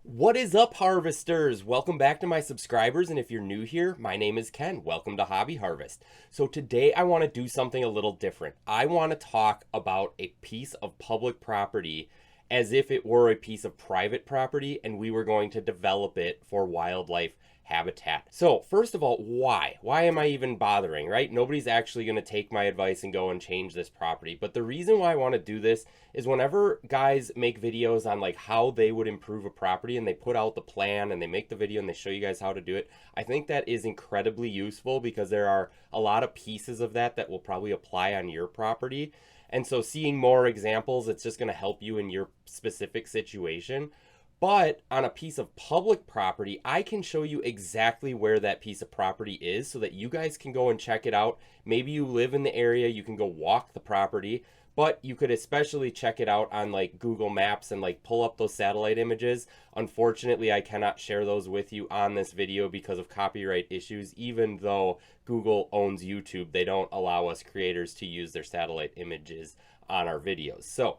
What is up, harvesters? Welcome back to my subscribers, and if you're new here, my name is Ken. Welcome to Hobby Harvest. So today I want to do something a little different. I want to talk about a piece of public property as if it were a piece of private property and we were going to develop it for wildlife habitat. So first of all, why? Why am I even bothering, right? Nobody's actually going to take my advice and go and change this property. But the reason why I want to do this is whenever guys make videos on like how they would improve a property and they put out the plan and they make the video and they show you guys how to do it, I think that is incredibly useful because there are a lot of pieces of that that will probably apply on your property. And so seeing more examples, it's just going to help you in your specific situation. But on a piece of public property, I can show you exactly where that piece of property is so that you guys can go and check it out. Maybe you live in the area, you can go walk the property, but you could especially check it out on like Google Maps and like pull up those satellite images. Unfortunately, I cannot share those with you on this video because of copyright issues. Even though Google owns YouTube, they don't allow us creators to use their satellite images on our videos. So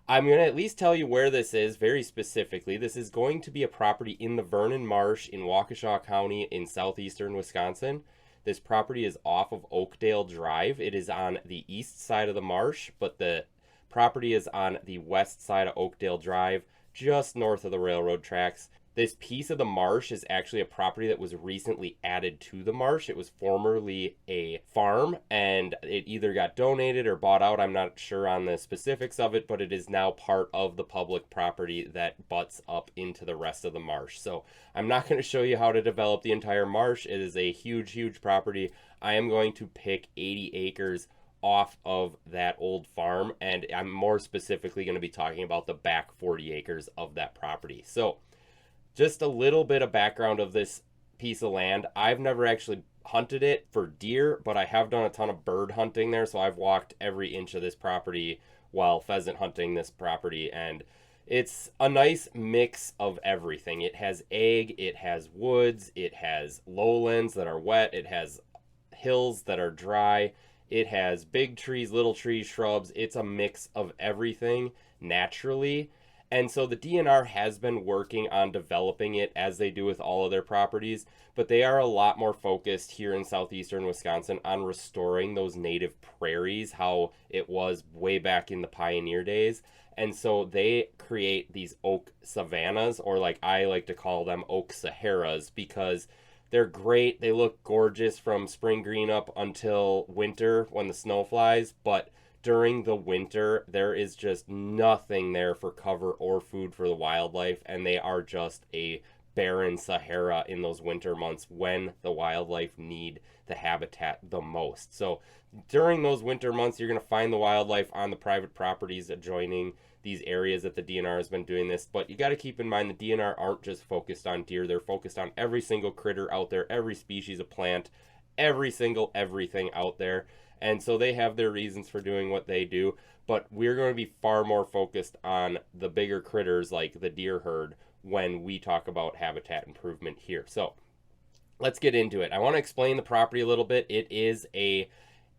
I'm going to at least tell you where this is very specifically. This is going to be a property in the Vernon Marsh in Waukesha County in southeastern Wisconsin. This property is off of Oakdale Drive. It is on the east side of the marsh, but the property is on the west side of Oakdale Drive, just north of the railroad tracks. This piece of the marsh is actually a property that was recently added to the marsh. It was formerly a farm and it either got donated or bought out. I'm not sure on the specifics of it, but it is now part of the public property that butts up into the rest of the marsh. So I'm not going to show you how to develop the entire marsh. It is a huge, huge property. I am going to pick 80 acres off of that old farm, and I'm more specifically going to be talking about the back 40 acres of that property. So just a little bit of background of this piece of land. I've never actually hunted it for deer, but I have done a ton of bird hunting there. So I've walked every inch of this property while pheasant hunting this property. And it's a nice mix of everything. It has ag, it has woods, it has lowlands that are wet, it has hills that are dry, it has big trees, little trees, shrubs. It's a mix of everything naturally. And so the DNR has been working on developing it as they do with all of their properties, but they are a lot more focused here in southeastern Wisconsin on restoring those native prairies, how it was way back in the pioneer days. And so they create these oak savannas, or like I like to call them oak Saharas, because they're great. They look gorgeous from spring green up until winter when the snow flies, but during the winter, there is just nothing there for cover or food for the wildlife, and they are just a barren Sahara in those winter months when the wildlife need the habitat the most. So during those winter months, you're going to find the wildlife on the private properties adjoining these areas that the DNR has been doing this. But you got to keep in mind the DNR aren't just focused on deer. They're focused on every single critter out there, every species of plant, every single everything out there. And so they have their reasons for doing what they do, but we're going to be far more focused on the bigger critters like the deer herd when we talk about habitat improvement here. So let's get into it. I want to explain the property a little bit. It is a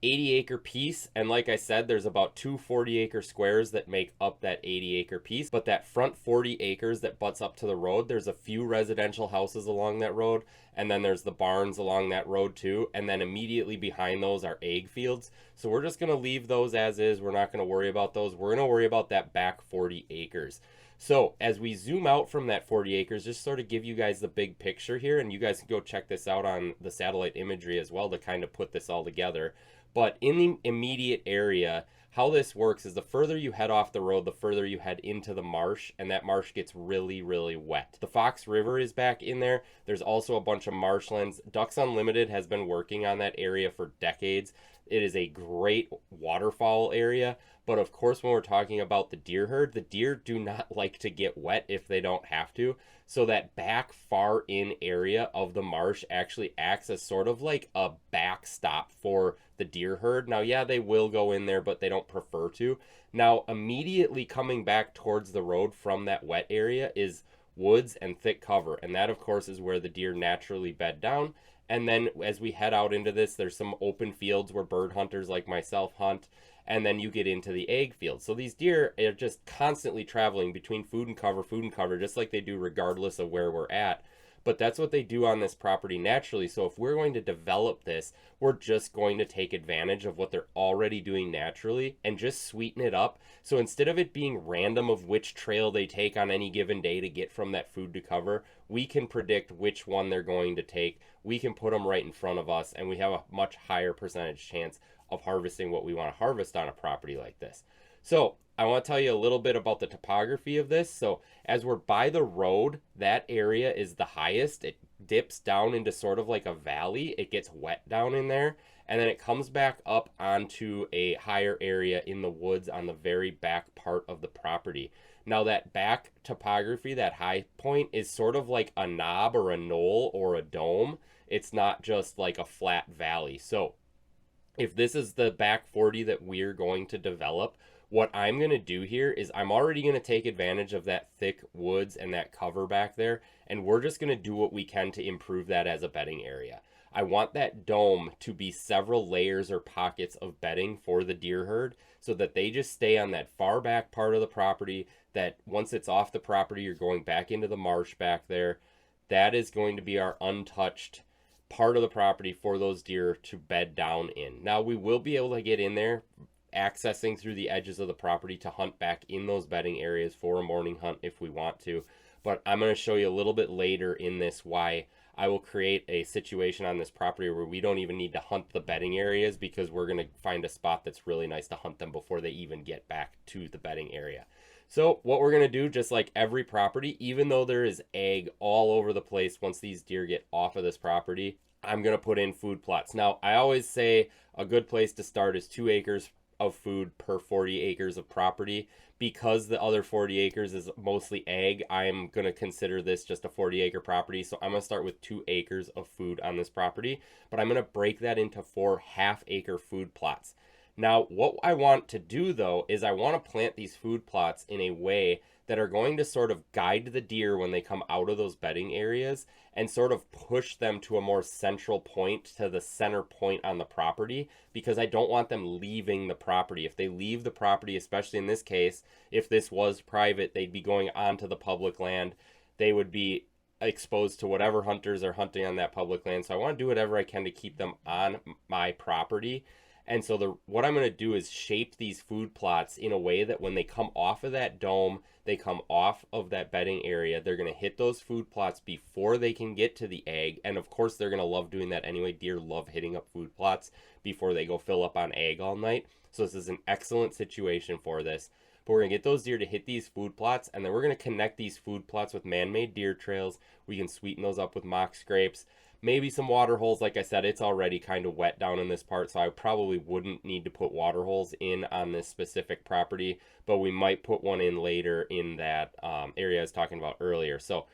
80-acre piece, and like I said, there's about two 40-acre squares that make up that 80-acre piece, but that front 40 acres that butts up to the road, there's a few residential houses along that road, and then there's the barns along that road too, and then immediately behind those are ag fields. So we're just going to leave those as is. We're not going to worry about those. We're going to worry about that back 40 acres. So as we zoom out from that 40 acres, just sort of give you guys the big picture here, and you guys can go check this out on the satellite imagery as well to kind of put this all together. But in the immediate area, how this works is the further you head off the road, the further you head into the marsh, and that marsh gets really, really wet. The Fox River is back in there. There's also a bunch of marshlands. Ducks Unlimited has been working on that area for decades. It is a great waterfowl area, but of course when we're talking about the deer herd, the deer do not like to get wet if they don't have to. So that back far in area of the marsh actually acts as sort of like a backstop for the deer herd. Now, yeah, they will go in there, but they don't prefer to. Now, immediately coming back towards the road from that wet area is woods and thick cover. And that, of course, is where the deer naturally bed down. And then as we head out into this, there's some open fields where bird hunters like myself hunt. and then you get into the ag field. So these deer are just constantly traveling between food and cover, just like they do regardless of where we're at. But that's what they do on this property naturally. So if we're going to develop this, we're just going to take advantage of what they're already doing naturally and just sweeten it up. So instead of it being random of which trail they take on any given day to get from that food to cover, we can predict which one they're going to take. We can put them right in front of us, and we have a much higher percentage chance of harvesting what we want to harvest on a property like this. So I want to tell you a little bit about the topography of this. So as we're by the road, that area is the highest. It dips down into sort of like a valley. It gets wet down in there, and then it comes back up onto a higher area in the woods on the very back part of the property. Now that back topography, that high point, is sort of like a knob or a knoll or a dome. It's not just like a flat valley. So if this is the back 40 that we're going to develop, what I'm going to do here is I'm already going to take advantage of that thick woods and that cover back there, and we're just going to do what we can to improve that as a bedding area. I want that dome to be several layers or pockets of bedding for the deer herd so that they just stay on that far back part of the property, that once it's off the property, you're going back into the marsh back there. That is going to be our untouched part of the property for those deer to bed down in. Now we will be able to get in there, accessing through the edges of the property to hunt back in those bedding areas for a morning hunt if we want to. But I'm going to show you a little bit later in this why I will create a situation on this property where we don't even need to hunt the bedding areas, because we're going to find a spot that's really nice to hunt them before they even get back to the bedding area. So what we're going to do, just like every property, even though there is ag all over the place once these deer get off of this property, I'm going to put in food plots. Now, I always say a good place to start is 2 acres of food per 40 acres of property. Because the other 40 acres is mostly ag, I'm going to consider this just a 40-acre property. So I'm going to start with 2 acres of food on this property, but I'm going to break that into 4 half-acre food plots. Now, what I want to do, though, is I want to plant these food plots in a way that are going to sort of guide the deer when they come out of those bedding areas and sort of push them to a more central point, to the center point on the property, because I don't want them leaving the property. If they leave the property, especially in this case, if this was private, they'd be going onto the public land. They would be exposed to whatever hunters are hunting on that public land. So I want to do whatever I can to keep them on my property. And so what I'm going to do is shape these food plots in a way that when they come off of that dome, they come off of that bedding area, they're going to hit those food plots before they can get to the ag. And of course, they're going to love doing that anyway. Deer love hitting up food plots before they go fill up on ag all night. So this is an excellent situation for this. But we're going to get those deer to hit these food plots, and then we're going to connect these food plots with man-made deer trails. We can sweeten those up with mock scrapes. Maybe some water holes. Like I said, it's already kind of wet down in this part, so I probably wouldn't need to put water holes in on this specific property, but we might put one in later in that area I was talking about earlier. So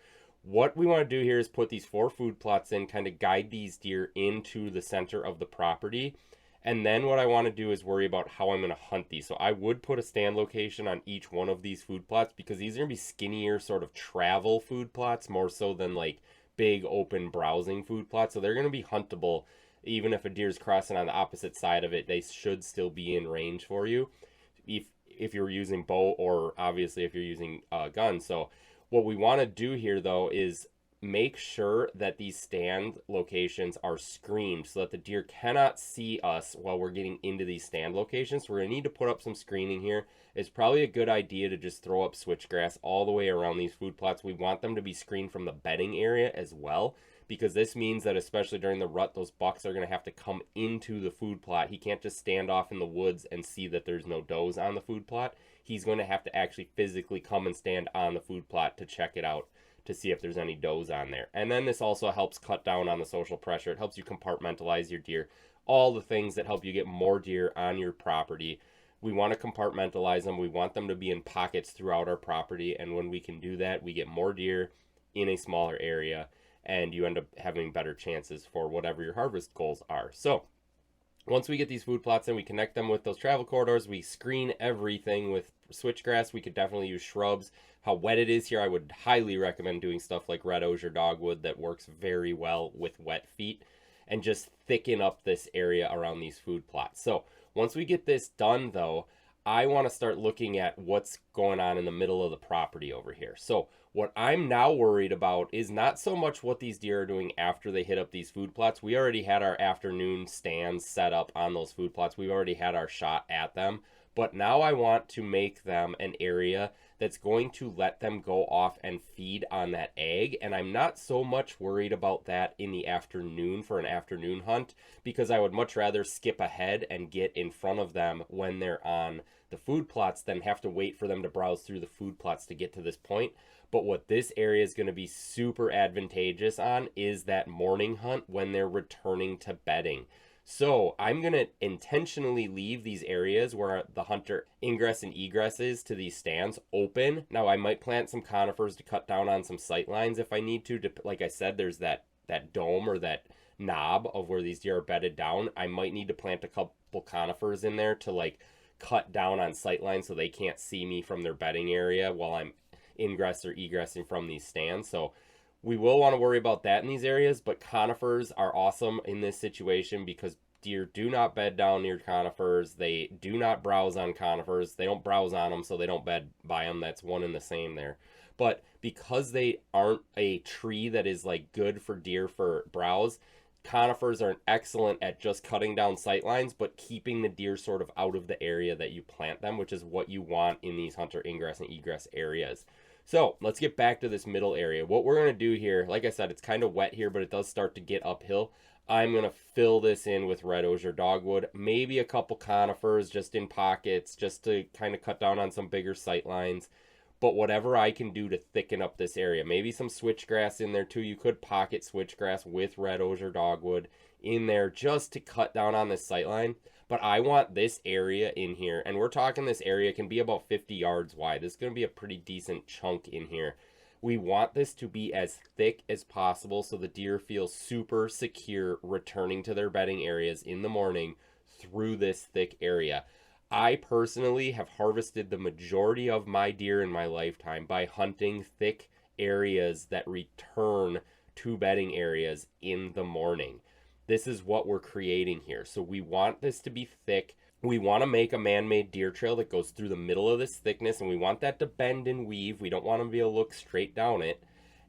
what we want to do here is put these 4 food plots in, kind of guide these deer into the center of the property. And then what I want to do is worry about how I'm going to hunt these. So I would put a stand location on each one of these food plots, because these are going to be skinnier sort of travel food plots more so than like big open browsing food plots. So they're going to be huntable. Even if a deer's crossing on the opposite side of it, they should still be in range for you if you're using bow, or obviously if you're using a gun. So what we want to do here, though, is make sure that these stand locations are screened so that the deer cannot see us while we're getting into these stand locations. So we're going to need to put up some screening here. It's probably a good idea to just throw up switchgrass all the way around these food plots. We want them to be screened from the bedding area as well, because this means that especially during the rut, those bucks are going to have to come into the food plot. He can't just stand off in the woods and see that there's no does on the food plot. He's going to have to actually physically come and stand on the food plot to check it out, to see if there's any does on there. And then this also helps cut down on the social pressure. It helps you compartmentalize your deer. All the things that help you get more deer on your property. We want to compartmentalize them. We want them to be in pockets throughout our property. And when we can do that, we get more deer in a smaller area, and you end up having better chances for whatever your harvest goals are. So once we get these food plots in, we connect them with those travel corridors. We screen everything with switchgrass. We could definitely use shrubs. How wet it is here, I would highly recommend doing stuff like red osier dogwood that works very well with wet feet, and just thicken up this area around these food plots. So Once we get this done though, I want to start looking at what's going on in the middle of the property over here. So what I'm now worried about is not so much what these deer are doing after they hit up these food plots. We already had our afternoon stands set up on those food plots. We've already had our shot at them. But now I want to make them an area that's going to let them go off and feed on that egg. And I'm not so much worried about that in the afternoon for an afternoon hunt, because I would much rather skip ahead and get in front of them when they're on the food plots than have to wait for them to browse through the food plots to get to this point. But what this area is going to be super advantageous on is that morning hunt when they're returning to bedding. So I'm going to intentionally leave these areas where the hunter ingress and egress is to these stands open. Now I might plant some conifers to cut down on some sight lines if I need to. Like I said, there's that dome or that knob of where these deer are bedded down. I might need to plant a couple conifers in there to like cut down on sight lines so they can't see me from their bedding area while I'm ingress or egressing from these stands. So we will want to worry about that in these areas, but conifers are awesome in this situation because deer do not bed down near conifers. They do not browse on conifers. They don't browse on them, so they don't bed by them. That's one and the same there. But because they aren't a tree that is like good for deer for browse, conifers are excellent at just cutting down sight lines, but keeping the deer sort of out of the area that you plant them, which is what you want in these hunter ingress and egress areas. So let's get back to this middle area. What we're going to do here, like I said, it's kind of wet here, but it does start to get uphill. I'm going to fill this in with red osier dogwood, maybe a couple conifers just in pockets, just to kind of cut down on some bigger sight lines. But whatever I can do to thicken up this area, maybe some switchgrass in there too. You could pocket switchgrass with red osier dogwood in there just to cut down on this sight line. But I want this area in here, and we're talking this area can be about 50 yards wide. This is going to be a pretty decent chunk in here. We want this to be as thick as possible so the deer feel super secure returning to their bedding areas in the morning through this thick area. I personally have harvested the majority of my deer in my lifetime by hunting thick areas that return to bedding areas in the morning. This is what we're creating here. So we want this to be thick. We want to make a man-made deer trail that goes through the middle of this thickness, and we want that to bend and weave. We don't want to be able to look straight down it.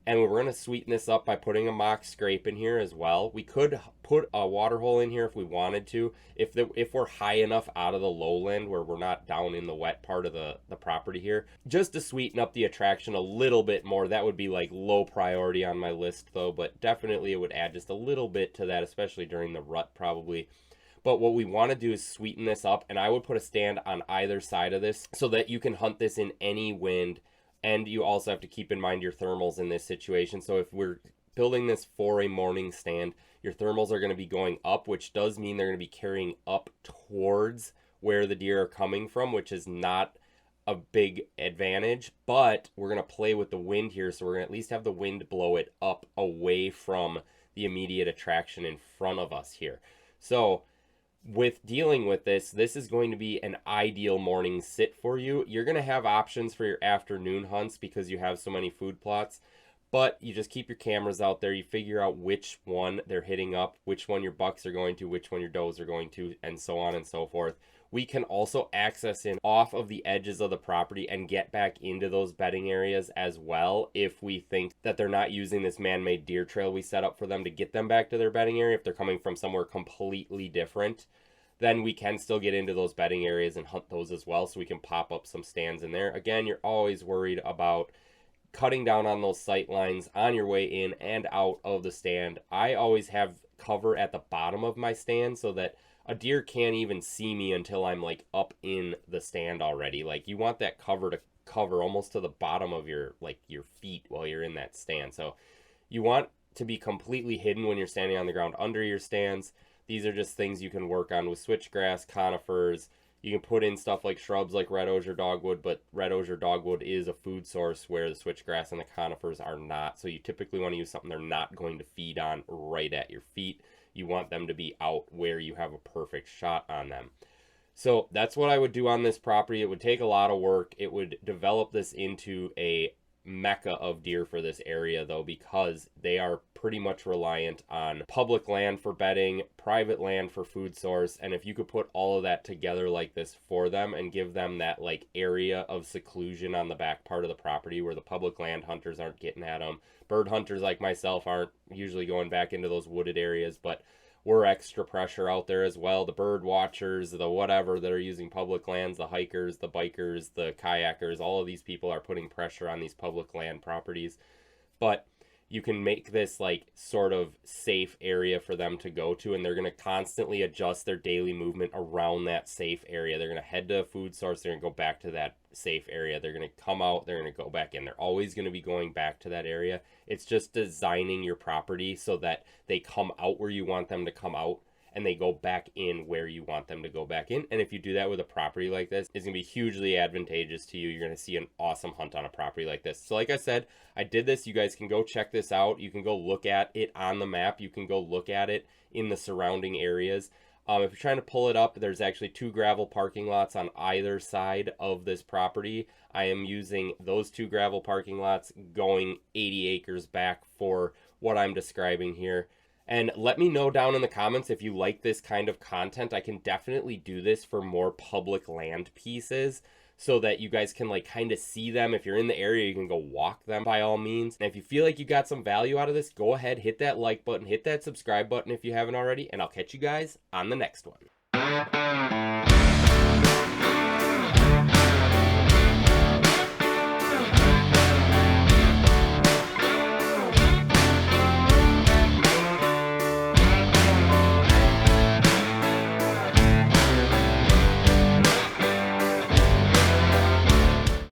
And we're going to sweeten this up by putting a mock scrape in here as well. We could put a water hole in here if we wanted to. If we're high enough out of the lowland where we're not down in the wet part of the property here. Just to sweeten up the attraction a little bit more. That would be like low priority on my list though. But definitely it would add just a little bit to that, especially during the rut probably. But what we want to do is sweeten this up. And I would put a stand on either side of this so that you can hunt this in any wind. And you also have to keep in mind your thermals in this situation. So if we're building this for a morning stand, your thermals are going to be going up, which does mean they're going to be carrying up towards where the deer are coming from, which is not a big advantage. But we're going to play with the wind here, so we're going to at least have the wind blow it up away from the immediate attraction in front of us here. So with dealing with this is going to be an ideal morning sit for you. You're going to have options for your afternoon hunts because you have so many food plots, but you just keep your cameras out there. You figure out which one they're hitting up, which one your bucks are going to, which one your does are going to, and so on and so forth. We can also access in off of the edges of the property and get back into those bedding areas as well if we think that they're not using this man-made deer trail we set up for them to get them back to their bedding area. If they're coming from somewhere completely different, then we can still get into those bedding areas and hunt those as well, so we can pop up some stands in there. Again, you're always worried about cutting down on those sight lines on your way in and out of the stand. I always have cover at the bottom of my stand so that a deer can't even see me until I'm like up in the stand already. Like you want that cover to cover almost to the bottom of your feet while you're in that stand. So you want to be completely hidden when you're standing on the ground under your stands. These are just things you can work on with switchgrass, conifers. You can put in stuff like shrubs like red osier dogwood, but red osier dogwood is a food source where the switchgrass and the conifers are not. So you typically want to use something they're not going to feed on right at your feet. You want them to be out where you have a perfect shot on them. So that's what I would do on this property. It would take a lot of work. It would develop this into a mecca of deer for this area though, because they are pretty much reliant on public land for bedding, private land for food source, and if you could put all of that together like this for them and give them that like area of seclusion on the back part of the property where the public land hunters aren't getting at them, bird hunters like myself aren't usually going back into those wooded areas, but we're extra pressure out there as well. The bird watchers, the whatever that are using public lands, the hikers, the bikers, the kayakers, all of these people are putting pressure on these public land properties. But you can make this like sort of safe area for them to go to, and they're going to constantly adjust their daily movement around that safe area. They're going to head to a food source, they're going to go back to that safe area, they're going to come out, they're going to go back in. They're always going to be going back to that area. It's just designing your property so that they come out where you want them to come out and they go back in where you want them to go back in. And if you do that with a property like this, it's going to be hugely advantageous to you. You're going to see an awesome hunt on a property like this. So like I said, I did this. You guys can go check this out. You can go look at it on the map. You can go look at it in the surrounding areas. If you're trying to pull it up, there's actually 2 gravel parking lots on either side of this property. I am using those 2 gravel parking lots going 80 acres back for what I'm describing here. And let me know down in the comments if you like this kind of content. I can definitely do this for more public land pieces so that you guys can like kind of see them. If you're in the area, you can go walk them by all means. And if you feel like you got some value out of this, go ahead, hit that like button, hit that subscribe button if you haven't already, and I'll catch you guys on the next one.